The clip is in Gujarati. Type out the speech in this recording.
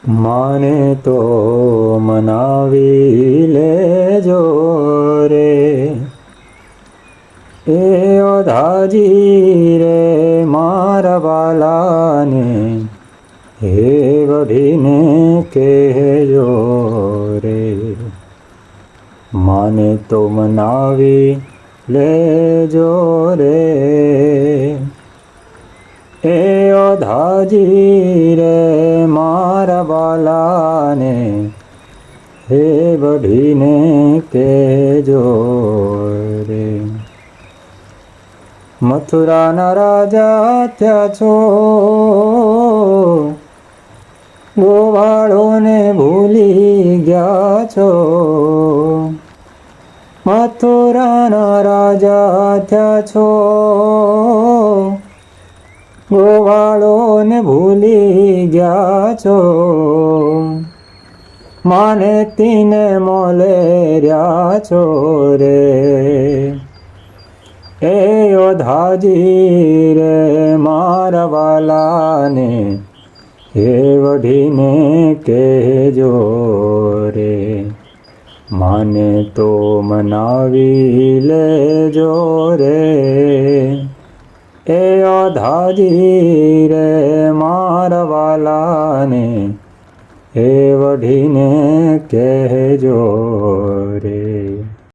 માને તો મનાવી લેજો રે, એ ઓધાજી રે મારા વાલાને, હે વઢીને કહેજો રે. માને તો મનાવી લેજો રે, એ ઓધાજી રે મારા વાલાને, હે વઢીને કહેજો રે. મથુરાના રાજા થયા છો, ગોવાળોને ભૂલી ગયા છો. મથુરાના રાજા થયા છો, ગોવાળોને ભૂલી ગયા છો. માને તીને મોલે રહ્યા છો રે, એ ઓધાજી રે મારા વાલાને, હે વઢીને કહેજો રે. માને તો મનાવી લેજો રે, એ ઓધાજી રે મારા વાલાને, હે વઢીને કહેજો રે.